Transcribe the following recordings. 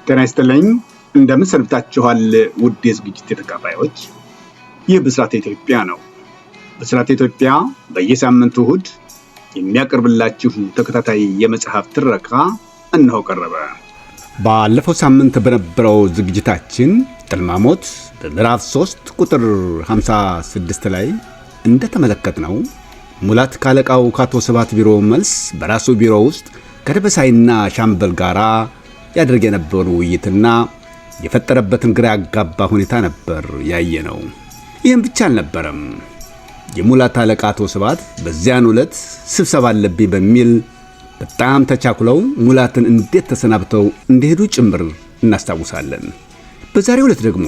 ጤና ይስጥልኝ እንደምን ሰንብታችኋል ውድ የዝግጅት ተከታታዮች። ይህ ብስራት ኢትዮጵያ ነው። ብስራት ኢትዮጵያ በየሳምንቱ እሁድ የሚያቀርብላችሁ ተከታታይ የመጽሐፍ ትረካ እነሆ ቀረበ። ባለፈው ሳምንት በነበረው ዝግጅታችን ጥልማሞት በምዕራፍ 3 ቁጥር 56 ላይ እንደተመለከትነው ሙላት ካለቃው ከአቶ ስብሐት ቢሮ መልስ በራሱ ቢሮ ውስጥ ከደበሳይና ሻምበል ጋራ ያደርግ የነበሩ ውይይትና የፈጠረበትን ግራ ያጋባ ሁኔታ ነበር ያየነው። ይህም ብቻ አልነበረም። የሙላት አለቃ አቶ ስብሐት በዚያን ዕለት ስብሰባ አለብኝ በሚል በጣም ተቻኩለው ሙላትን እንዴት ተሰናብተው እንደሄዱ ጭምር እናስታውሳለን። በዛሬው ዕለት ደግሞ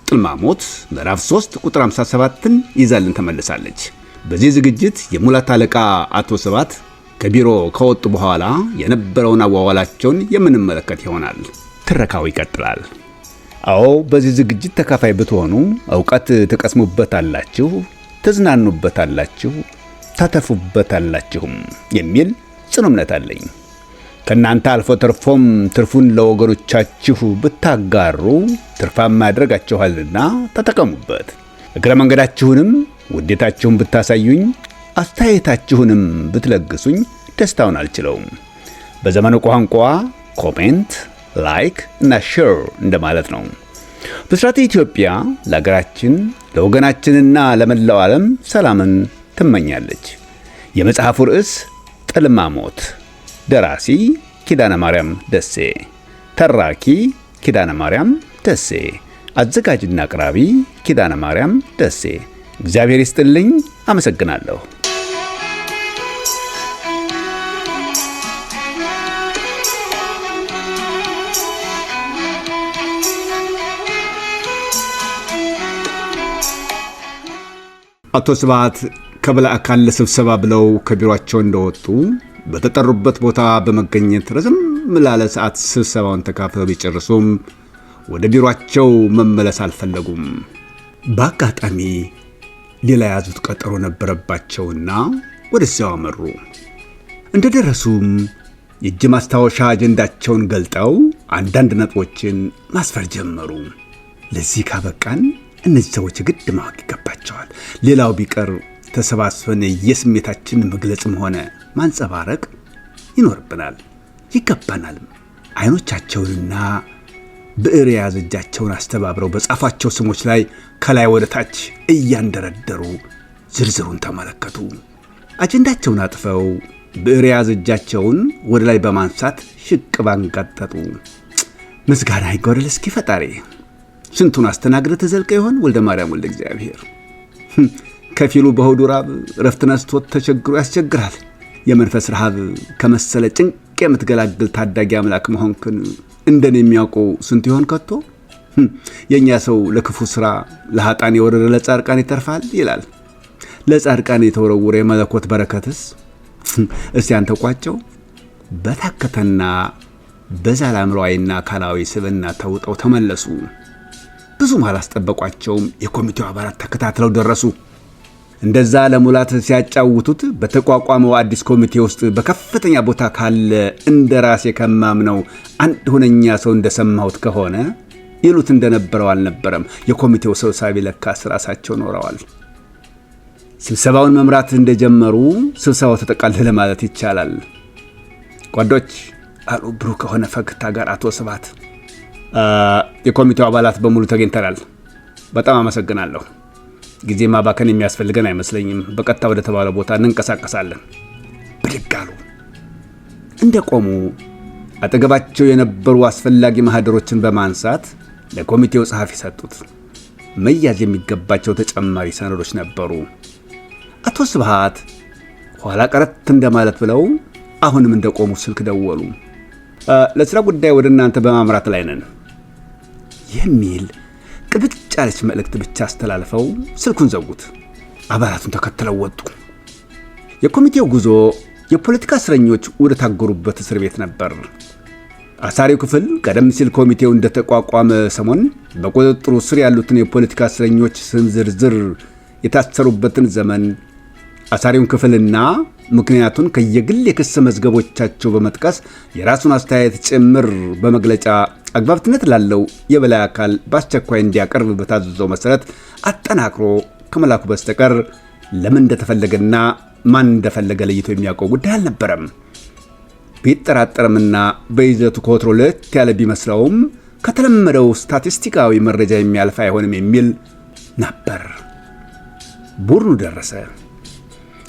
ጥልማሞት ምዕራፍ 3 ቁጥር 57ን ይዛልን ተመልሳለች። በዚህ ዝግጅት የሙላት አለቃ አቶ ስብሐት ከቢሮ ከወጡ በኋላ የነበረውን አዋዋላቸውን የምንመለከት ይሆናል። ትረካው ይቀጥላል። አዎ በዚህ ዝግጅት ተካፋይ ብትሆኑ ዕውቀት ተቀስሙበታላችሁ፣ ተዝናኑበታላችሁ፣ ታተርፉበታላችሁም የሚል ጽኑ እምነት አለኝ። ከእናንተ አልፎ ተርፎም ትርፉን ለወገኖቻችሁ ብታጋሩ ትርፋማ ያደርጋችኋልና ተጠቀሙበት። እግረ መንገዳችሁንም ውዴታችሁን ብታሳዩኝ፣ አስተያየታችሁንም ብትለግሱኝ ደስታውን አልችለውም። በዘመኑ ቋንቋ ኮሜንት፣ ላይክ እና ሼር እንደማለት ነው። ብስራት ኢትዮጵያ ለሀገራችን ለወገናችንና ለመላው ዓለም ሰላምን ትመኛለች። የመጽሐፉ ርዕስ ጥልማሞት፣ ደራሲ ኪዳነ ማርያም ደሴ፣ ተራኪ ኪዳነ ማርያም ደሴ፣ አዘጋጅና አቅራቢ ኪዳነ ማርያም ደሴ። እግዚአብሔር ይስጥልኝ። አመሰግናለሁ። አቶ ስብሐት ከበላይ አካል ለስብሰባ ብለው ከቢሮአቸው እንደወጡ በተጠሩበት ቦታ በመገኘት ረዘም ላለ ሰዓት ስብሰባውን ተካፍለው ቢጨርሱም ወደ ቢሮአቸው መመለስ አልፈለጉም። በአጋጣሚ ሌላ ያዙት ቀጠሮ ነበረባቸውና ወደዚያው አመሩ። እንደደረሱም የእጅ ማስታወሻ አጀንዳቸውን ገልጠው አንዳንድ ነጥቦችን ማስፈር ጀመሩ። ለዚህ ካበቃን እነዚህ ሰዎች ግድ ማወቅ ይገባቸዋል። ሌላው ቢቀር ተሰባስበን የስሜታችን መግለጽም ሆነ ማንጸባረቅ ይኖርብናል፣ ይገባናል። አይኖቻቸውንና ብዕር የያዘ እጃቸውን አስተባብረው በጻፏቸው ስሞች ላይ ከላይ ወደ ታች እያንደረደሩ ዝርዝሩን ተመለከቱ። አጀንዳቸውን አጥፈው ብዕር የያዘ እጃቸውን ወደ ላይ በማንሳት ሽቅብ አንጋጠጡ። ምስጋና ይጎደል እስኪ ፈጣሪ፣ ስንቱን አስተናግደ ተዘልቀ ይሆን ወልደ ማርያም ወልደ እግዚአብሔር። ከፊሉ በሆዱ ራብ ረፍት ነስቶት ተቸግሮ ያስቸግራል። የመንፈስ ረሃብ ከመሰለ ጭንቅ የምትገላግል ታዳጊ አምላክ መሆንክን እንደኔ የሚያውቁ ስንት ይሆን ከቶ? የኛ ሰው ለክፉ ስራ ለኃጣን የወረደ ለጻድቃን ይተርፋል ይላል። ለጻድቃን የተወረወረ የመለኮት በረከትስ እስቲ አንተ ቋጨው። በታከተና በዛላ አእምሮአዊና አካላዊ ስብዕና ተውጠው ተመለሱ። ብዙም አላስጠበቋቸውም። የኮሚቴው አባላት ተከታትለው ደረሱ። እንደዛ ለሙላት ሲያጫውቱት በተቋቋመው አዲስ ኮሚቴ ውስጥ በከፍተኛ ቦታ ካለ እንደራሴ ከማምነው አንድ ሁነኛ ሰው እንደሰማሁት ከሆነ ይሉት እንደነበረው አልነበረም። የኮሚቴው ሰብሳቢ ለካስ ራሳቸው ኖረዋል። ስብሰባውን መምራት እንደጀመሩ ስብሰባው ተጠቃለለ ማለት ይቻላል። ጓዶች አሉ ብሩህ ከሆነ ፈገግታ ጋር አቶ ስብሐት፣ የኮሚቴው አባላት በሙሉ ተገኝተናል። በጣም አመሰግናለሁ። ጊዜ ማባከን የሚያስፈልገን አይመስለኝም። በቀጥታ ወደ ተባለው ቦታ እንንቀሳቀሳለን። ብድግ አሉ። እንደቆሙ አጠገባቸው የነበሩ አስፈላጊ ማህደሮችን በማንሳት ለኮሚቴው ጸሐፊ ሰጡት። መያዝ የሚገባቸው ተጨማሪ ሰነዶች ነበሩ። አቶ ስብሐት ኋላ ቀረት እንደማለት ብለው አሁንም እንደቆሙ ስልክ ደወሉ። ለስራ ጉዳይ ወደ እናንተ በማምራት ላይ ነን የሚል ቅብጥ ያለች መልእክት ብቻ አስተላልፈው ስልኩን ዘጉት። አባላቱን ተከትለው ወጡ። የኮሚቴው ጉዞ የፖለቲካ እስረኞች ወደ ታገሩበት እስር ቤት ነበር። አሳሪው ክፍል ቀደም ሲል ኮሚቴው እንደተቋቋመ ሰሞን በቁጥጥሩ ስር ያሉትን የፖለቲካ እስረኞች ስም ዝርዝር የታሰሩበትን ዘመን አሳሪውን ክፍልና ምክንያቱን ከየግል የክስ መዝገቦቻቸው በመጥቀስ የራሱን አስተያየት ጭምር በመግለጫ አግባብነት ላለው የበላይ አካል በአስቸኳይ እንዲያቀርብ በታዘዘው መሰረት አጠናክሮ ከመላኩ በስተቀር ለምን እንደተፈለገና ማን እንደፈለገ ለይቶ የሚያውቀው ጉዳይ አልነበረም። ቢጠራጠርምና በይዘቱ ከወትሮ ለየት ያለ ቢመስለውም ከተለመደው ስታቲስቲካዊ መረጃ የሚያልፍ አይሆንም የሚል ነበር። ቡድኑ ደረሰ።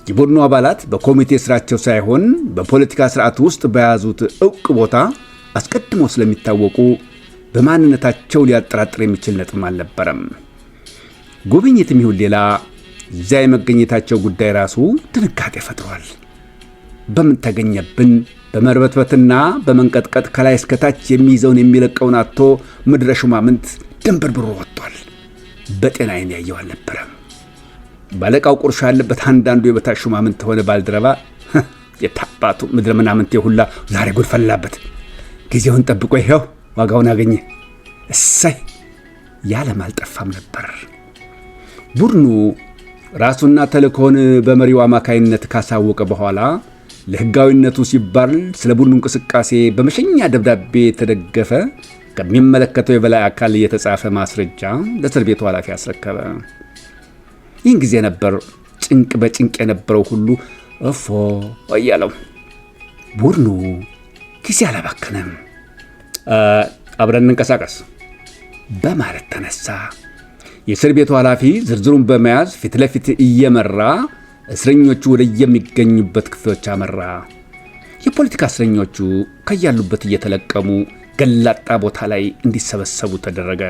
የቡድኑ አባላት በኮሚቴ ስራቸው ሳይሆን በፖለቲካ ስርዓት ውስጥ በያዙት ዕውቅ ቦታ አስቀድሞ ስለሚታወቁ በማንነታቸው ሊያጠራጥር የሚችል ነጥብ አልነበረም። ጉብኝትም ይሁን ሌላ እዚያ የመገኘታቸው ጉዳይ ራሱ ድንጋጤ ፈጥሯል። በምን ተገኘብን በመርበትበትና በመንቀጥቀጥ ከላይ እስከታች የሚይዘውን የሚለቀውን አጥቶ ምድረ ሹማምንት ድንብርብሮ ወጥቷል። በጤና ዓይን ያየው አልነበረም። ባለቃው ቁርሾ ያለበት አንዳንዱ የበታች ሹማምንት ሆነ ባልደረባ የታባቱ ምድረ ምናምንት ሁላ ዛሬ ጉድ ፈላበት፣ ጊዜውን ጠብቆ ይኸው ዋጋውን አገኘ፣ እሰይ ያለም አልጠፋም ነበር። ቡድኑ ራሱና ተልእኮውን በመሪው አማካይነት ካሳወቀ በኋላ ለሕጋዊነቱ ሲባል ስለ ቡድኑ እንቅስቃሴ በመሸኛ ደብዳቤ የተደገፈ ከሚመለከተው የበላይ አካል የተጻፈ ማስረጃ ለእስር ቤቱ ኃላፊ አስረከበ። ይህን ጊዜ ነበር ጭንቅ በጭንቅ የነበረው ሁሉ እፎ እያለው። ቡድኑ ጊዜ አላባከነም። አብረን እንንቀሳቀስ በማለት ተነሳ። የእስር ቤቱ ኃላፊ ዝርዝሩን በመያዝ ፊት ለፊት እየመራ እስረኞቹ ወደ የሚገኙበት ክፍሎች አመራ። የፖለቲካ እስረኞቹ ከያሉበት እየተለቀሙ ገላጣ ቦታ ላይ እንዲሰበሰቡ ተደረገ።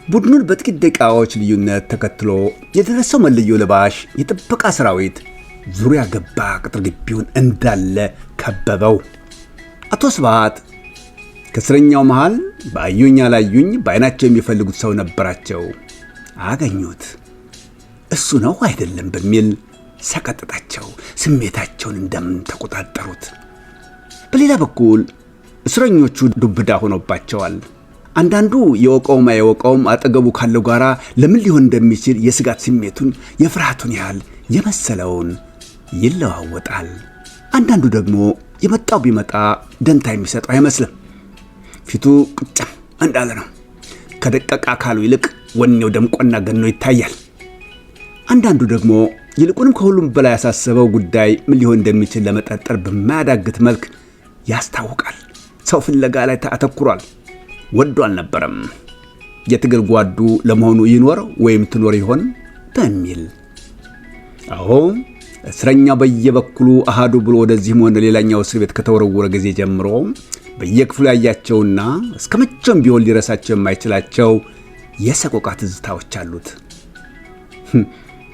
ቡድኑን በጥቂት ደቂቃዎች ልዩነት ተከትሎ የደረሰው መለዮ ለባሽ የጥበቃ ሰራዊት ዙሪያ ገባ ቅጥር ግቢውን እንዳለ ከበበው። አቶ ስብሃት ከእስረኛው መሃል በአዩኝ አላዩኝ በዓይናቸው የሚፈልጉት ሰው ነበራቸው። አገኙት። እሱ ነው አይደለም በሚል ሰቀጥጣቸው ስሜታቸውን እንደምን ተቆጣጠሩት። በሌላ በኩል እስረኞቹ ዱብዳ ሆኖባቸዋል። አንዳንዱ የወቀውም አጠገቡ ካለው ጋራ ለምን ሊሆን እንደሚችል የስጋት ስሜቱን የፍርሃቱን ያህል የመሰለውን ይለዋወጣል። አንዳንዱ ደግሞ የመጣው ቢመጣ ደንታ የሚሰጠው አይመስልም። ፊቱ ቁጭም እንዳለ ነው። ከደቀቀ አካሉ ይልቅ ወኔው ደምቆና ገኖ ይታያል። አንዳንዱ ደግሞ ይልቁንም ከሁሉም በላይ ያሳሰበው ጉዳይ ምን ሊሆን እንደሚችል ለመጠርጠር በማያዳግት መልክ ያስታውቃል። ሰው ፍለጋ ላይ አተኩሯል። ወዶ አልነበረም። የትግል ጓዱ ለመሆኑ ይኖር ወይም ትኖር ይሆን በሚል። አዎ እስረኛው በየበኩሉ አሃዱ ብሎ ወደዚህም ሆነ ሌላኛው እስር ቤት ከተወረወረ ጊዜ ጀምሮ በየክፍሉ ያያቸውና እስከ መቼም ቢሆን ሊረሳቸው የማይችላቸው የሰቆቃ ትዝታዎች አሉት።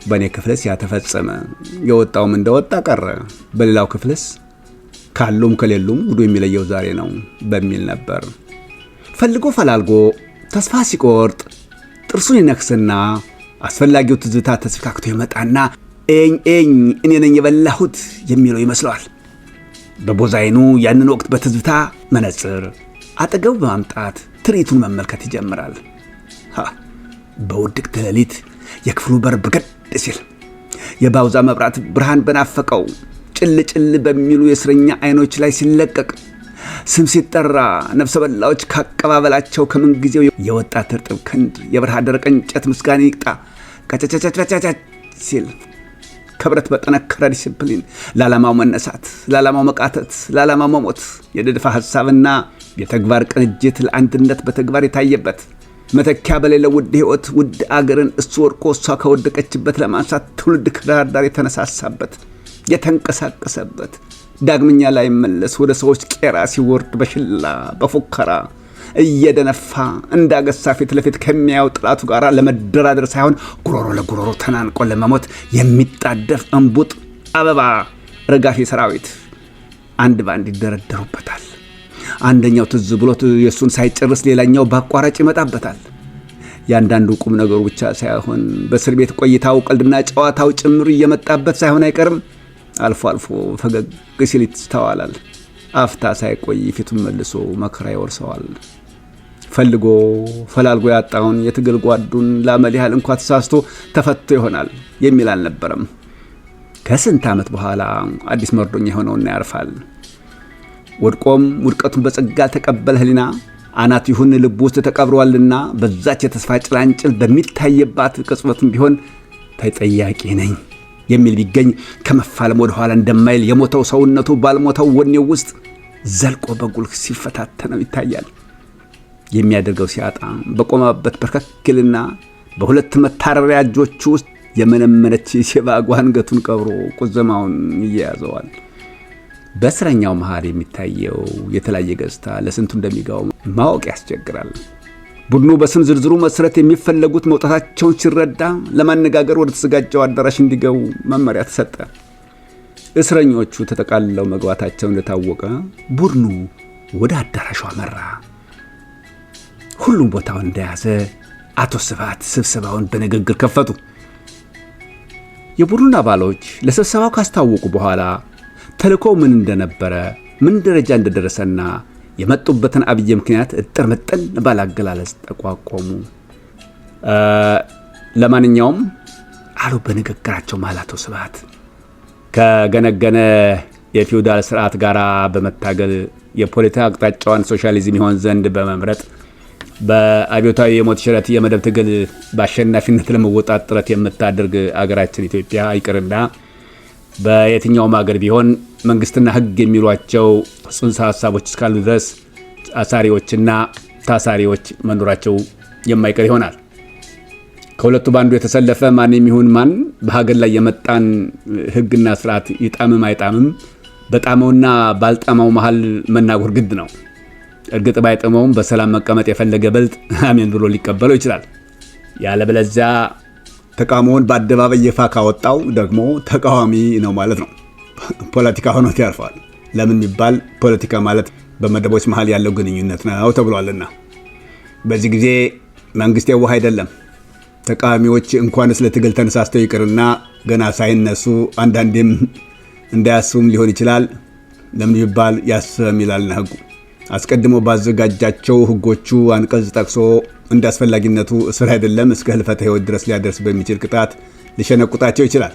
በእኔ ክፍልስ ያተፈጸመ የወጣውም እንደወጣ ቀረ፣ በሌላው ክፍልስ ካሉም ከሌሉም ጉዱ የሚለየው ዛሬ ነው በሚል ነበር። ፈልጎ ፈላልጎ ተስፋ ሲቆርጥ ጥርሱን ይነክስና አስፈላጊው ትዝታ ተስፋክቶ ይመጣና እኔ ነኝ የበላሁት የሚለው ይመስለዋል። በቦዛይኑ ያንን ወቅት በትዝታ መነጽር አጠገቡ በማምጣት ትርኢቱን መመልከት ይጀምራል። በውድቅት ሌሊት የክፍሉ በር ብርገድ ሲል የባውዛ መብራት ብርሃን በናፈቀው ጭልጭል በሚሉ የእስረኛ አይኖች ላይ ሲለቀቅ ስም ሲጠራ ነፍሰ በላዎች ካቀባበላቸው ከምንጊዜው የወጣት እርጥብ ክንድ የበረሃ ደረቅ እንጨት ምስጋና ይቅጣ ቀጨጨጨጨጨ ሲል ከብረት በጠነከረ ዲሲፕሊን ለዓላማው መነሳት፣ ለዓላማው መቃተት፣ ለዓላማው መሞት የድድፈ ሐሳብና የተግባር ቅንጅት ለአንድነት በተግባር የታየበት መተኪያ በሌለ ውድ ሕይወት ውድ አገርን እሱ ወድቆ እሷ ከወደቀችበት ለማንሳት ትውልድ ከዳር ዳር የተነሳሳበት የተንቀሳቀሰበት ዳግመኛ ላይ መለስ ወደ ሰዎች ቄራ ሲወርድ በሽላ በፉከራ እየደነፋ እንዳገሳ ፊት ለፊት ከሚያየው ጥላቱ ጋር ለመደራደር ሳይሆን ጉሮሮ ለጉሮሮ ተናንቆ ለመሞት የሚጣደፍ እንቡጥ አበባ ረጋፊ ሰራዊት አንድ ባንድ ይደረደሩበታል። አንደኛው ትዝ ብሎት የሱን ሳይጨርስ ሌላኛው በአቋራጭ ይመጣበታል። ያንዳንዱ ቁም ነገሩ ብቻ ሳይሆን በእስር ቤት ቆይታው ቀልድና ጨዋታው ጭምር እየመጣበት ሳይሆን አይቀርም። አልፎ አልፎ ፈገግ ሲል ይስተዋላል። አፍታ ሳይቆይ ፊቱን መልሶ መከራ ይወርሰዋል። ፈልጎ ፈላልጎ ያጣውን የትግል ጓዱን ለአመል ያህል እንኳ ተሳስቶ ተፈቶ ይሆናል የሚል አልነበረም። ከስንት ዓመት በኋላ አዲስ መርዶኛ የሆነውና ያርፋል። ወድቆም ውድቀቱን በጸጋ ተቀበለ ህሊና አናት ይሁን ልብ ውስጥ ተቀብሯልና በዛች የተስፋ ጭላንጭል በሚታየባት ቅጽበቱም ቢሆን ተጠያቂ ነኝ የሚል ቢገኝ ከመፋለም ወደ ኋላ እንደማይል የሞተው ሰውነቱ ባልሞተው ወኔው ውስጥ ዘልቆ በጉልህ ሲፈታተነው ይታያል። የሚያደርገው ሲያጣ በቆመበት በርከክልና በሁለት መታረሪያ እጆቹ ውስጥ የመነመነች የባጓ አንገቱን ቀብሮ ቁዘማውን ይያዘዋል። በእስረኛው መሃል የሚታየው የተለያየ ገጽታ ለስንቱ እንደሚጋው ማወቅ ያስቸግራል። ቡድኑ በስም ዝርዝሩ መሰረት የሚፈለጉት መውጣታቸውን ሲረዳ ለማነጋገር ወደ ተዘጋጀው አዳራሽ እንዲገቡ መመሪያ ተሰጠ። እስረኞቹ ተጠቃልለው መግባታቸው እንደታወቀ ቡድኑ ወደ አዳራሹ አመራ። ሁሉም ቦታውን እንደያዘ አቶ ስብሐት ስብሰባውን በንግግር ከፈቱ። የቡድኑ አባሎች ለስብሰባው ካስታወቁ በኋላ ተልእኮው ምን እንደነበረ፣ ምን ደረጃ እንደደረሰና የመጡበትን አብይ ምክንያት እጥር ምጥን ባላገላለጽ ተቋቋሙ። ለማንኛውም አሉ በንግግራቸው መሃል አቶ ስብሐት ከገነገነ የፊውዳል ስርዓት ጋር በመታገል የፖለቲካ አቅጣጫዋን ሶሻሊዝም ይሆን ዘንድ በመምረጥ በአብዮታዊ የሞት ሽረት የመደብ ትግል በአሸናፊነት ለመወጣት ጥረት የምታደርግ አገራችን ኢትዮጵያ ይቅርና በየትኛውም ሀገር ቢሆን መንግስትና ሕግ የሚሏቸው ጽንሰ ሀሳቦች እስካሉ ድረስ አሳሪዎችና ታሳሪዎች መኖራቸው የማይቀር ይሆናል። ከሁለቱ ባንዱ የተሰለፈ ማን የሚሆን ማን በሀገር ላይ የመጣን ሕግና ስርዓት ይጣምም አይጣምም በጣመውና ባልጣመው መሃል መናጎር ግድ ነው። እርግጥ ባይጣመውም በሰላም መቀመጥ የፈለገ በልጥ አሜን ብሎ ሊቀበለው ይችላል። ያለበለዚያ ተቃውሞውን በአደባባይ ይፋ ካወጣው ደግሞ ተቃዋሚ ነው ማለት ነው። ፖለቲካ ሆኖት ያርፋል። ለምን የሚባል ፖለቲካ ማለት በመደቦች መሃል ያለው ግንኙነት ነው ተብሏልና። በዚህ ጊዜ መንግስት የዋህ አይደለም። ተቃዋሚዎች እንኳን ስለ ትግል ተነሳስተው ይቅርና ገና ሳይነሱ አንዳንዴም እንዳያስቡም ሊሆን ይችላል። ለምን የሚባል ያስም ይላልና ሕጉ አስቀድሞ ባዘጋጃቸው ሕጎቹ አንቀጽ ጠቅሶ እንዳስፈላጊነቱ እስር አይደለም እስከ ህልፈተ ሕይወት ድረስ ሊያደርስ በሚችል ቅጣት ሊሸነቁጣቸው ይችላል።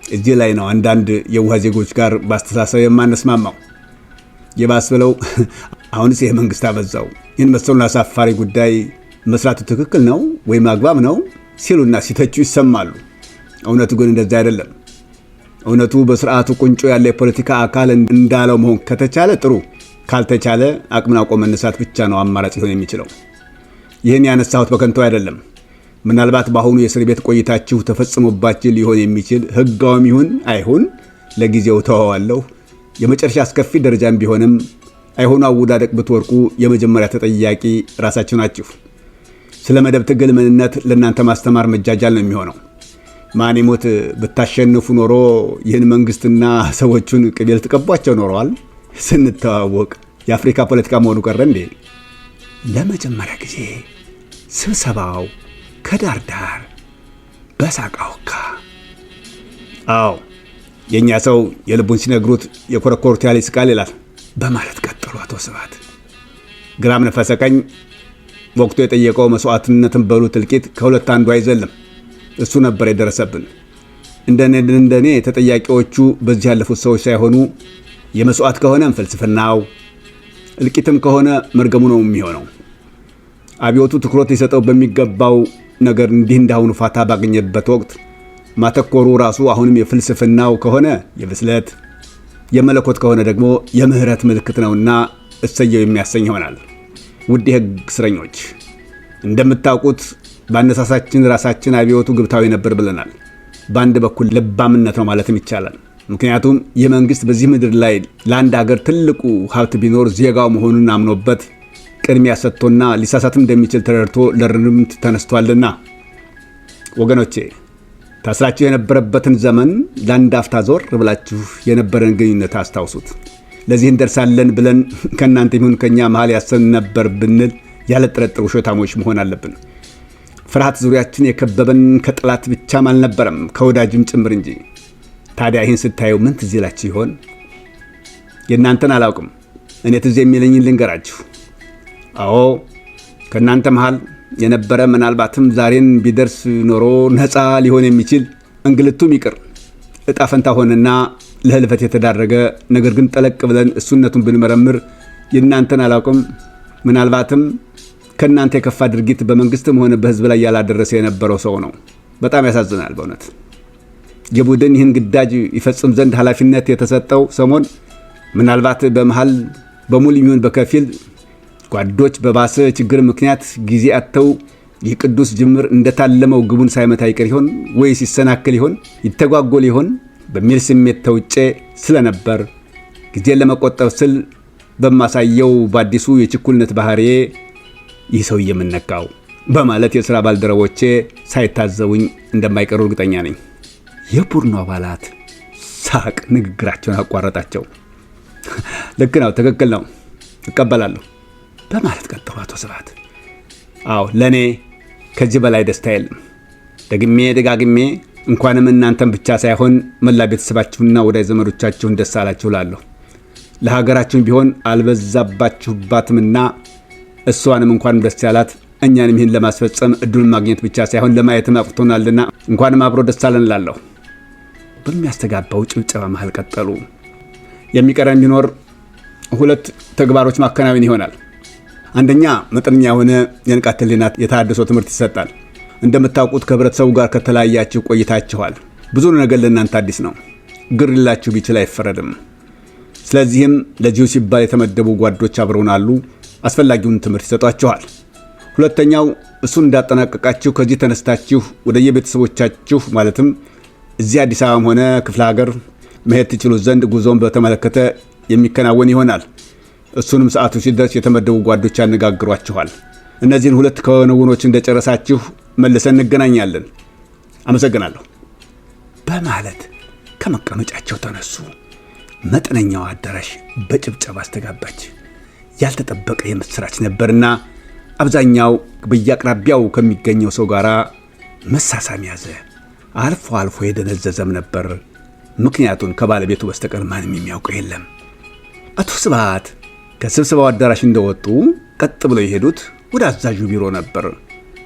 እዚህ ላይ ነው አንዳንድ የዋህ ዜጎች ጋር በአስተሳሰብ የማንስማማው። የባስ ብለው አሁንስ ይህ መንግስት አበዛው፣ ይህን መሰሉን አሳፋሪ ጉዳይ መስራቱ ትክክል ነው ወይም አግባብ ነው ሲሉና ሲተቹ ይሰማሉ። እውነቱ ግን እንደዚህ አይደለም። እውነቱ በስርዓቱ ቁንጮ ያለ የፖለቲካ አካል እንዳለው መሆን ከተቻለ ጥሩ፣ ካልተቻለ አቅምን አውቆ መነሳት ብቻ ነው አማራጭ ሊሆን የሚችለው። ይህን ያነሳሁት በከንቱ አይደለም። ምናልባት በአሁኑ የእስር ቤት ቆይታችሁ ተፈጽሞባችሁ ሊሆን የሚችል ህጋዊም ይሁን አይሁን ለጊዜው ተዋዋለሁ። የመጨረሻ አስከፊ ደረጃም ቢሆንም አይሆኑ አወዳደቅ ብትወርቁ የመጀመሪያ ተጠያቂ ራሳችሁ ናችሁ። ስለ መደብ ትግል ምንነት ለእናንተ ማስተማር መጃጃል ነው የሚሆነው። ማን ይሞት ብታሸንፉ ኖሮ ይህን መንግስትና ሰዎቹን ቅቤ ልትቀቧቸው ኖረዋል። ስንተዋወቅ የአፍሪካ ፖለቲካ መሆኑ ቀረ እንዴ? ለመጀመሪያ ጊዜ ስብሰባው ከዳር ዳር በሳቅ አወካ። አዎ የእኛ ሰው የልቡን ሲነግሩት የኮረኮሩት ያለ ይስቃል ይላል በማለት ቀጠሉ አቶ ስብሐት። ግራም ነፈሰ ቀኝ ወቅቱ የጠየቀው መስዋዕትነትን በሉት እልቂት ከሁለት አንዱ አይዘልም። እሱ ነበር የደረሰብን። እንደኔ ተጠያቂዎቹ በዚህ ያለፉት ሰዎች ሳይሆኑ የመስዋዕት ከሆነ ፍልስፍናው፣ እልቂትም ከሆነ መርገሙ ነው የሚሆነው። አብዮቱ ትኩረት ሊሰጠው በሚገባው ነገር እንዲህ እንዳሁኑ ፋታ ባገኘበት ወቅት ማተኮሩ ራሱ አሁንም የፍልስፍናው ከሆነ የብስለት፣ የመለኮት ከሆነ ደግሞ የምህረት ምልክት ነውና እሰየው የሚያሰኝ ይሆናል። ውድ የሕግ እስረኞች እንደምታውቁት በአነሳሳችን ራሳችን አብዮቱ ግብታዊ ነበር ብለናል። በአንድ በኩል ልባምነት ነው ማለትም ይቻላል። ምክንያቱም ይህ መንግስት በዚህ ምድር ላይ ለአንድ ሀገር ትልቁ ሀብት ቢኖር ዜጋው መሆኑን አምኖበት ቅድሚያ ሰጥቶና ሊሳሳትም እንደሚችል ተረድቶ ለርምት ተነስቷልና። ወገኖቼ ታስራችሁ የነበረበትን ዘመን ለአንድ አፍታ ዞር ብላችሁ የነበረን ግንኙነት አስታውሱት። ለዚህ እንደርሳለን ብለን ከእናንተ ይሁን ከኛ መሃል ያሰብን ነበር ብንል ያለ ጥርጥር ውሸታሞች መሆን አለብን። ፍርሃት ዙሪያችን የከበበን ከጠላት ብቻም አልነበረም ከወዳጅም ጭምር እንጂ። ታዲያ ይህን ስታዩ ምን ትዝ ይላችሁ ይሆን? የእናንተን አላውቅም። እኔ ትዝ የሚለኝን ልንገራችሁ። አዎ ከእናንተ መሃል የነበረ ምናልባትም ዛሬን ቢደርስ ኖሮ ነፃ ሊሆን የሚችል እንግልቱም ይቅር እጣ ፈንታ ሆነና ለህልፈት የተዳረገ ነገር ግን ጠለቅ ብለን እሱነቱን ብንመረምር የእናንተን አላውቅም፣ ምናልባትም ከእናንተ የከፋ ድርጊት በመንግስትም ሆነ በህዝብ ላይ ያላደረሰ የነበረው ሰው ነው። በጣም ያሳዝናል በእውነት። የቡድን ይህን ግዳጅ ይፈጽም ዘንድ ኃላፊነት የተሰጠው ሰሞን ምናልባት በመሃል በሙሉ ይሁን በከፊል ጓዶች በባሰ ችግር ምክንያት ጊዜ አጥተው የቅዱስ ጅምር እንደታለመው ግቡን ሳይመታ ይቀር ይሆን ወይስ ይሰናከል ይሆን ይተጓጎል ይሆን በሚል ስሜት ተውጬ ስለነበር ጊዜን ለመቆጠብ ስል በማሳየው በአዲሱ የችኩልነት ባህሪዬ ይህ ሰው የምነካው በማለት የሥራ ባልደረቦቼ ሳይታዘቡኝ እንደማይቀሩ እርግጠኛ ነኝ። የቡድኑ አባላት ሳቅ ንግግራቸውን አቋረጣቸው። ልክ ነው፣ ትክክል ነው፣ እቀበላለሁ በማለት ቀጠሉ አቶ ስብሐት። አዎ ለእኔ ከዚህ በላይ ደስታ የለም። ደጋግሜ እንኳንም እናንተን ብቻ ሳይሆን መላ ቤተሰባችሁና ወዳጅ ዘመዶቻችሁን ደስ አላችሁ ላለሁ። ለሀገራችሁም ቢሆን አልበዛባችሁባትምና እሷንም እንኳንም ደስ ያላት፣ እኛንም ይህን ለማስፈጸም እድሉን ማግኘት ብቻ ሳይሆን ለማየትም አቅቶናልና እንኳንም አብሮ ደስ አለን ላለሁ። በሚያስተጋባው ጭብጨባ መሃል ቀጠሉ። የሚቀረን ቢኖር 2 ተግባሮች ማከናወን ይሆናል። አንደኛ መጠነኛ የሆነ የንቃተ ህሊና የተሃድሶ ትምህርት ይሰጣል። እንደምታውቁት ከህብረተሰቡ ጋር ከተለያያችሁ ቆይታችኋል። ብዙ ነገር ለእናንተ አዲስ ነው። ግር ሊላችሁ ቢችል አይፈረድም። ስለዚህም ለዚሁ ሲባል የተመደቡ ጓዶች አብረውን አሉ። አስፈላጊውን ትምህርት ይሰጧችኋል። ሁለተኛው እሱን እንዳጠናቀቃችሁ ከዚህ ተነስታችሁ ወደ የቤተሰቦቻችሁ ማለትም እዚህ አዲስ አበባም ሆነ ክፍለ ሀገር መሄድ ትችሉ ዘንድ ጉዞን በተመለከተ የሚከናወን ይሆናል። እሱንም ሰዓቱ ሲደርስ የተመደቡ ጓዶች ያነጋግሯችኋል። እነዚህን 2 ክንውኖች እንደጨረሳችሁ መልሰን እንገናኛለን። አመሰግናለሁ በማለት ከመቀመጫቸው ተነሱ። መጠነኛው አዳራሽ በጭብጨባ አስተጋባች። ያልተጠበቀ የምስራች ነበርና አብዛኛው በየአቅራቢያው ከሚገኘው ሰው ጋር መሳሳም ያዘ። አልፎ አልፎ የደነዘዘም ነበር። ምክንያቱን ከባለቤቱ በስተቀር ማንም የሚያውቀው የለም። አቶ ስብሐት ከስብሰባው አዳራሽ እንደወጡ ቀጥ ብለው የሄዱት ወደ አዛዡ ቢሮ ነበር።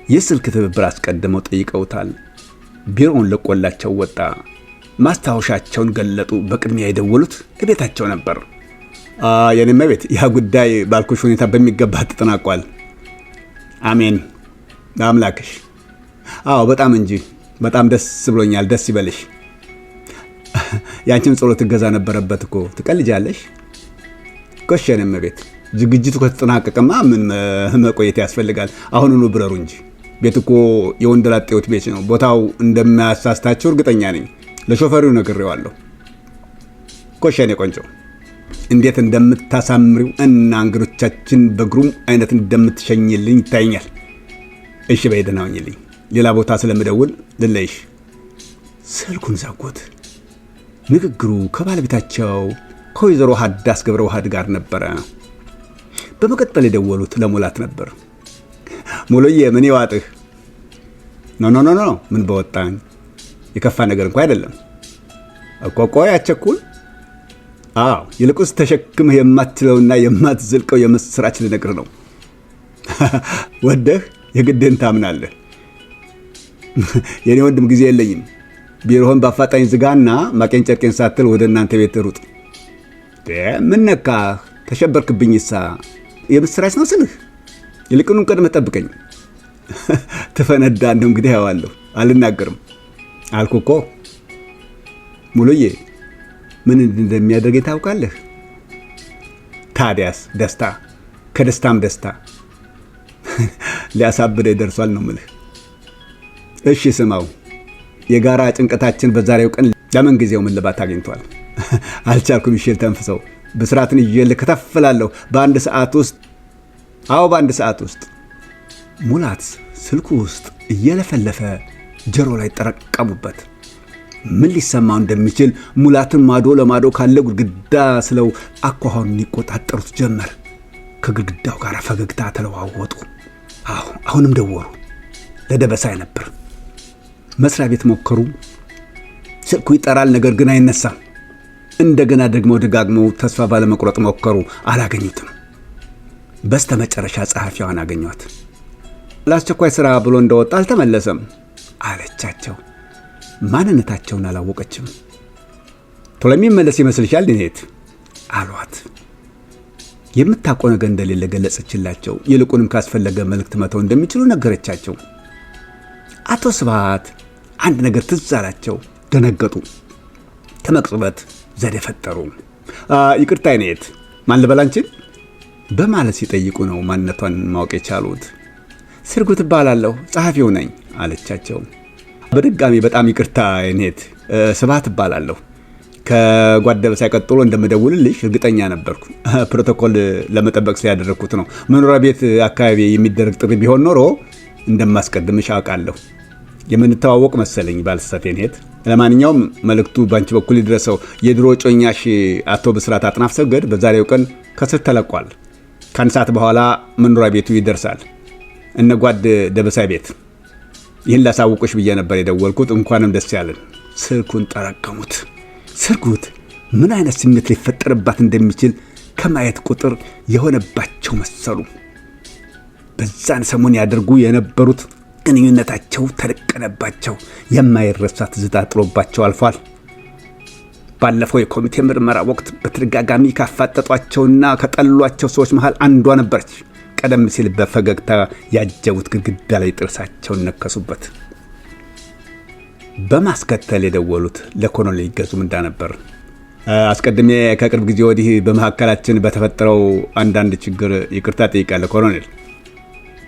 የስልክ ትብብር አስቀድመው ጠይቀውታል። ቢሮውን ለቆላቸው ወጣ። ማስታወሻቸውን ገለጡ። በቅድሚያ የደወሉት ቤታቸው ነበር። የኔም ቤት ያ ጉዳይ ባልኩሽ ሁኔታ በሚገባ ተጠናቋል። አሜን አምላክሽ። አዎ በጣም እንጂ በጣም ደስ ብሎኛል። ደስ ይበልሽ። ያንቺም ጸሎት እገዛ ነበረበት እኮ። ትቀልጃለሽ? ጎሽ የኔም ቤት ዝግጅቱ ከተጠናቀቀማ ምን መቆየት ያስፈልጋል? አሁኑኑ ብረሩ እንጂ። ቤት እኮ የወንደላጤዎች ቤት ነው። ቦታው እንደማያሳስታቸው እርግጠኛ ነኝ። ለሾፈሪው ነግሬዋለሁ። ጎሽ የኔ ቆንጆ እንዴት እንደምታሳምሪው እና እንግዶቻችን በግሩም አይነት እንደምትሸኝልኝ ይታየኛል። እሺ በይ ደህና ሁኚልኝ። ሌላ ቦታ ስለምደውል ልለይሽ። ስልኩን ዘጉት። ንግግሩ ከባለቤታቸው ከወይዘሮ ሀዳስ ገብረ ዋህድ ጋር ነበረ። በመቀጠል የደወሉት ለሙላት ነበር። ሙሉዬ ምን ይዋጥህ? ኖ ምን በወጣኝ፣ የከፋ ነገር እንኳ አይደለም እኮ። ቆይ አቸኩል። አዎ ይልቁስ ተሸክመህ የማትችለውና የማትዘልቀው የምስራች ልነግርህ ነው። ወደህ የግድህን ታምናለህ። የኔ ወንድም ጊዜ የለኝም። ቢሮህን በአፋጣኝ ዝጋና ማቄን ጨርቄን ሳትል ወደ እናንተ ቤት ሩጥ። ምን ነካህ? ተሸበርክብኝሳ? የምስራች ነው ስልህ። ይልቁንም ቀድመህ ጠብቀኝ። ትፈነዳ እንደው እንግዲህ ያዋለሁ። አልናገርም አልኩ እኮ። ሙሉዬ ምን እንደሚያደርገኝ ታውቃለህ? ታዲያስ ደስታ፣ ከደስታም ደስታ ሊያሳብደኝ ደርሷል ነው ምልህ። እሺ ስማው፣ የጋራ ጭንቀታችን በዛሬው ቀን ለምን ጊዜው እልባት አግኝቷል። አልቻልኩም። ይሽል ተንፍሰው ብስራትን ይዤልህ ከተፍላለሁ በአንድ ሰዓት ውስጥ። አዎ በአንድ ሰዓት ውስጥ። ሙላት ስልኩ ውስጥ እየለፈለፈ ጆሮ ላይ ጠረቀሙበት። ምን ሊሰማው እንደሚችል ሙላትን ማዶ ለማዶ ካለ ግድግዳ ስለው አኳኋኑን ይቆጣጠሩት ጀመር። ከግድግዳው ጋር ፈገግታ ተለዋወጡ። አሁንም ደወሩ። ለደበሳይ ነበር። መስሪያ ቤት ሞከሩ። ስልኩ ይጠራል፣ ነገር ግን አይነሳም። እንደገና ደጋግመው ተስፋ ባለመቁረጥ ሞከሩ። አላገኙትም። በስተመጨረሻ ጸሐፊዋን አገኟት። ለአስቸኳይ ሥራ ብሎ እንደወጣ አልተመለሰም አለቻቸው። ማንነታቸውን አላወቀችም። ቶሎ የሚመለስ ይመስልሻል ዲኔት አሏት። የምታውቀው ነገር እንደሌለ ገለጸችላቸው። ይልቁንም ካስፈለገ መልእክት መተው እንደሚችሉ ነገረቻቸው። አቶ ስብሐት አንድ ነገር ትዝ አላቸው። ደነገጡ። ከመቅጽበት ዘዴ ፈጠሩ። ይቅርታ ዲኔት ማን ልበል አንቺን በማለት ሲጠይቁ ነው ማንነቷን ማወቅ የቻሉት። ስርጉት እባላለሁ ጸሐፊው ነኝ አለቻቸው። በድጋሚ በጣም ይቅርታ ዲኔት ስብሐት እባላለሁ። ከጓደበ ሳይቀጥሎ እንደምደውልልሽ እርግጠኛ ነበርኩ። ፕሮቶኮል ለመጠበቅ ሲያደረኩት ነው። መኖሪያ ቤት አካባቢ የሚደረግ ጥሪ ቢሆን ኖሮ እንደማስቀድምሽ አውቃለሁ። የምንተዋወቅ መሰለኝ ባልሳሳት ዲኔት። ለማንኛውም መልእክቱ ባንቺ በኩል ይድረሰው። የድሮ ጮኛሽ አቶ ብስራት አጥናፍ ሰገድ በዛሬው ቀን ከስር ተለቋል። ከአንድ ሰዓት በኋላ መኖሪያ ቤቱ ይደርሳል። እነ ጓድ ደበሳይ ቤት። ይህን ላሳውቆሽ ብዬ ነበር የደወልኩት። እንኳንም ደስ ያለን። ስልኩን ጠረቀሙት። ስርጉት ምን አይነት ስሜት ሊፈጠርባት እንደሚችል ከማየት ቁጥር የሆነባቸው መሰሉ። በዛን ሰሞን ያደርጉ የነበሩት ግንኙነታቸው ተደቀነባቸው። የማይረሳ ትዝታ ጥሎባቸው አልፏል። ባለፈው የኮሚቴ ምርመራ ወቅት በተደጋጋሚ ካፋጠጧቸውና ከጠሏቸው ሰዎች መሃል አንዷ ነበረች። ቀደም ሲል በፈገግታ ያጀቡት ግድግዳ ላይ ጥርሳቸውን ነከሱበት። በማስከተል የደወሉት ለኮሎኔል ይገዙ ምንዳ ነበር። አስቀድሜ ከቅርብ ጊዜ ወዲህ በመካከላችን በተፈጠረው አንዳንድ ችግር ይቅርታ ጠይቃለሁ ኮሎኔል።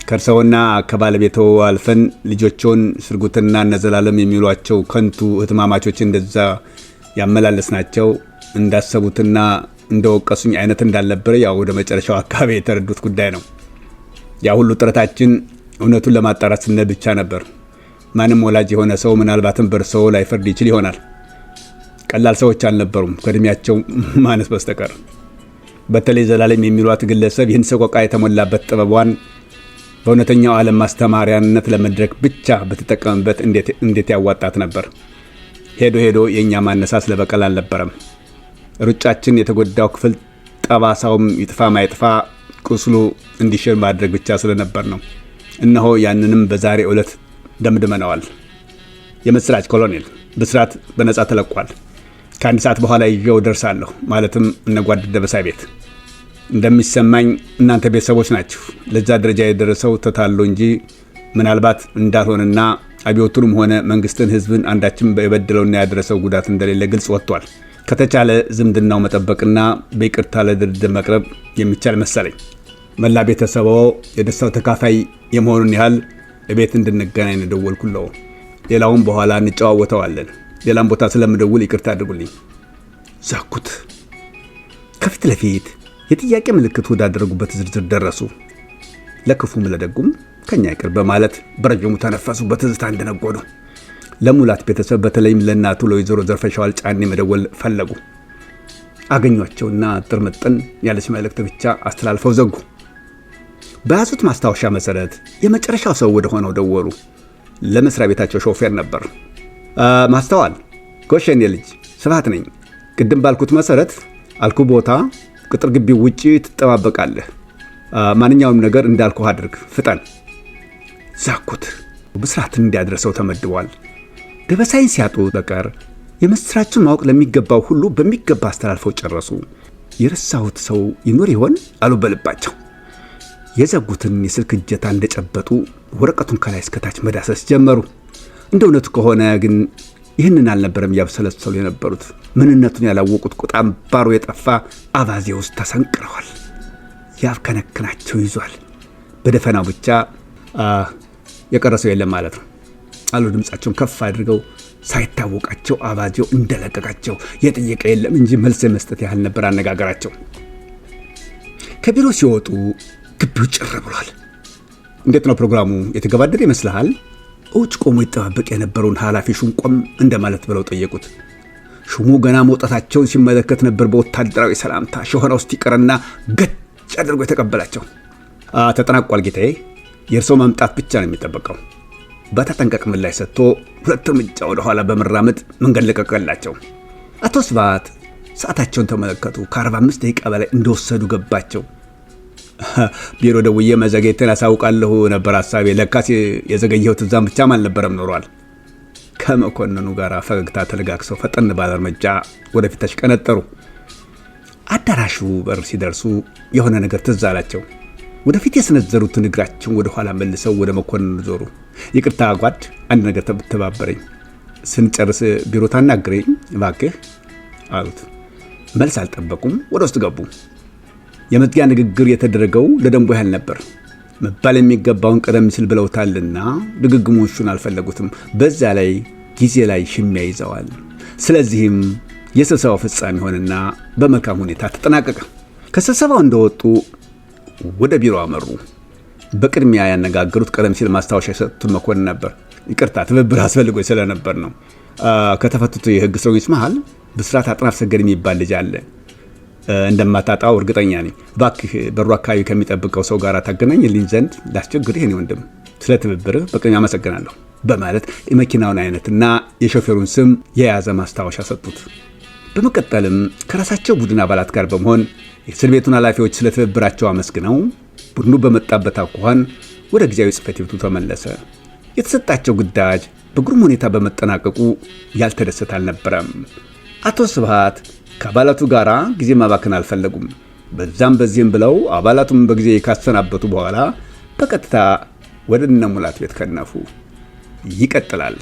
ከእርሰውና ከባለቤቶ አልፈን ልጆቹን ስርጉትና እነዘላለም የሚሏቸው ከንቱ እህትማማቾች እንደዛ ያመላለስናቸው እንዳሰቡትና እንደወቀሱኝ አይነት እንዳልነበረ ያው ወደ መጨረሻው አካባቢ የተረዱት ጉዳይ ነው። ያ ሁሉ ጥረታችን እውነቱን ለማጣራት ስንል ብቻ ነበር። ማንም ወላጅ የሆነ ሰው ምናልባትም በእርሰው ላይ ፈርድ ይችል ይሆናል። ቀላል ሰዎች አልነበሩም ከእድሜያቸው ማነስ በስተቀር። በተለይ ዘላለም የሚሏት ግለሰብ ይህን ሰቆቃ የተሞላበት ጥበቧን በእውነተኛው ዓለም ማስተማሪያነት ለመድረክ ብቻ በተጠቀምበት እንዴት ያዋጣት ነበር። ሄዶ ሄዶ የእኛ ማነሳስ ለበቀል አልነበረም። ሩጫችን የተጎዳው ክፍል ጠባሳውም ይጥፋ ማይጥፋ ቁስሉ እንዲሽር ማድረግ ብቻ ስለነበር ነው። እነሆ ያንንም በዛሬ ዕለት ደምድመነዋል። የምስራች ኮሎኔል፣ ብስራት በነጻ ተለቋል። ከአንድ ሰዓት በኋላ ይዤው ደርሳለሁ። ማለትም እነ ጓድ ደበሳይ ቤት። እንደሚሰማኝ እናንተ ቤተሰቦች ናችሁ ለዛ ደረጃ የደረሰው ተታሎ እንጂ ምናልባት እንዳልሆነና አብዮቱንም ሆነ መንግስትን፣ ህዝብን አንዳችም የበደለውና ያደረሰው ጉዳት እንደሌለ ግልጽ ወጥቷል። ከተቻለ ዝምድናው መጠበቅና በይቅርታ ለድርድር መቅረብ የሚቻል መሰለኝ። መላ ቤተሰቦ የደስታው ተካፋይ የመሆኑን ያህል እቤት እንድንገናኝ ነው ደወልኩለው። ሌላውን በኋላ እንጨዋወተዋለን። ሌላም ቦታ ስለምደውል ይቅርታ አድርጉልኝ። ዛኩት። ከፊት ለፊት የጥያቄ ምልክት ወዳደረጉበት ዝርዝር ደረሱ። ለክፉም ለደጉም ከኛ ይቅር በማለት በረጅሙ ተነፈሱ። በትዝታ እንደነጎዱ ለሙላት ቤተሰብ በተለይም ለእናቱ ለወይዘሮ ዘርፈሻዋል ጫኔ መደወል ፈለጉ። አገኟቸውና ጥርምጥን ያለች መልእክት ብቻ አስተላልፈው ዘጉ። በያዙት ማስታወሻ መሰረት የመጨረሻው ሰው ወደ ሆነው ደወሉ። ለመስሪያ ቤታቸው ሾፌር ነበር። ማስተዋል ጎሸኔ ልጅ ስብሐት ነኝ። ቅድም ባልኩት መሰረት አልኩ ቦታ ቅጥር ግቢው ውጪ ትጠባበቃለህ። ማንኛውም ነገር እንዳልኩህ አድርግ፣ ፍጠን። ዛኩት። ብስራትን እንዲያደርሰው ተመድቧል። ደበሳይን ሲያጡ በቀር የምስራችን ማወቅ ለሚገባው ሁሉ በሚገባ አስተላልፈው ጨረሱ። የረሳሁት ሰው ይኖር ይሆን አሉ በልባቸው። የዘጉትን የስልክ እጀታ እንደጨበጡ ወረቀቱን ከላይ እስከታች መዳሰስ ጀመሩ። እንደ እውነቱ ከሆነ ግን ይህንን አልነበረም ያብሰለሰሉ የነበሩት። ምንነቱን ያላወቁት ቁጣም ባሮ የጠፋ አባዜ ውስጥ ተሰንቅረዋል። ያብከነክናቸው ይዟል። በደፈናው ብቻ የቀረሰው የለም ማለት ነው አሉ ድምፃቸውን ከፍ አድርገው። ሳይታወቃቸው አባዜው እንደለቀቃቸው የጠየቀ የለም እንጂ መልስ መስጠት ያህል ነበር አነጋገራቸው። ከቢሮ ሲወጡ ግቢው ጭር ብሏል። እንዴት ነው ፕሮግራሙ የተገባደደ ይመስልሃል? ውጭ ቆሞ ይጠባበቅ የነበረውን ኃላፊ ሹም ቆም እንደማለት ብለው ጠየቁት። ሹሙ ገና መውጣታቸውን ሲመለከት ነበር በወታደራዊ ሰላምታ ሸሆና ውስጥ ይቀርና ገጭ አድርጎ የተቀበላቸው። ተጠናቋል ጌታዬ፣ የእርሶ መምጣት ብቻ ነው የሚጠበቀው። በተጠንቀቅ ምላሽ ሰጥቶ 2 እርምጃ ወደ ኋላ በመራመድ መንገድ ለቀቀላቸው። አቶ ስብሐት ሰዓታቸውን ተመለከቱ። ከ45 ደቂቃ በላይ እንደወሰዱ ገባቸው። ቢሮ ደውዬ መዘግየትን አሳውቃለሁ ነበር ሐሳቤ። ለካስ የዘገየሁት እዛም ብቻም አልነበረም ኖሯል። ከመኮንኑ ጋር ፈገግታ ተለጋግሰው ፈጠን ባለ እርምጃ ወደፊት ተሽቀነጠሩ። አዳራሹ በር ሲደርሱ የሆነ ነገር ትዝ አላቸው። ወደፊት የሰነዘሩትን እግራቸውን ወደ ኋላ መልሰው ወደ መኮንኑ ዞሩ። ይቅርታ ጓድ፣ አንድ ነገር ተባበረኝ፣ ስንጨርስ ቢሮ ታናግረኝ እባክህ አሉት። መልስ አልጠበቁም። ወደ ውስጥ ገቡ። የመዝጊያ ንግግር የተደረገው ለደንቡ ያህል ነበር። መባል የሚገባውን ቀደም ሲል ብለውታልና ድግግሞሹን አልፈለጉትም። በዛ ላይ ጊዜ ላይ ሽሚያ ይዘዋል። ስለዚህም የስብሰባው ፍጻሜ ሆነና በመልካም ሁኔታ ተጠናቀቀ። ከስብሰባው እንደወጡ ወደ ቢሮ አመሩ። በቅድሚያ ያነጋገሩት ቀደም ሲል ማስታወሻ የሰጡትን መኮንን ነበር። ይቅርታ ትብብር አስፈልጎ ስለነበር ነው። ከተፈቱት የህግ እስረኞች መሃል ብስራት አጥናፍ ሰገድ የሚባል ልጅ አለ። እንደማታጣው እርግጠኛ ነኝ። እባክህ በሩ አካባቢ ከሚጠብቀው ሰው ጋር ታገናኝልኝ ዘንድ ላስቸግርህ የኔ ወንድም። ስለ ትብብርህ በቅድሚያ አመሰግናለሁ በማለት የመኪናውን አይነትና የሾፌሩን ስም የያዘ ማስታወሻ ሰጡት። በመቀጠልም ከራሳቸው ቡድን አባላት ጋር በመሆን የእስር ቤቱን ኃላፊዎች ስለ ትብብራቸው አመስግነው ቡድኑ በመጣበት አኳኋን ወደ ጊዜያዊ ጽሕፈት ቤቱ ተመለሰ። የተሰጣቸው ግዳጅ በግሩም ሁኔታ በመጠናቀቁ ያልተደሰተ አልነበረም። አቶ ስብሃት ከአባላቱ ጋር ጊዜ ማባከን አልፈለጉም። በዛም በዚህም ብለው አባላቱም በጊዜ ካሰናበቱ በኋላ በቀጥታ ወደ እነ ሙላት ቤት ከነፉ። ይቀጥላል።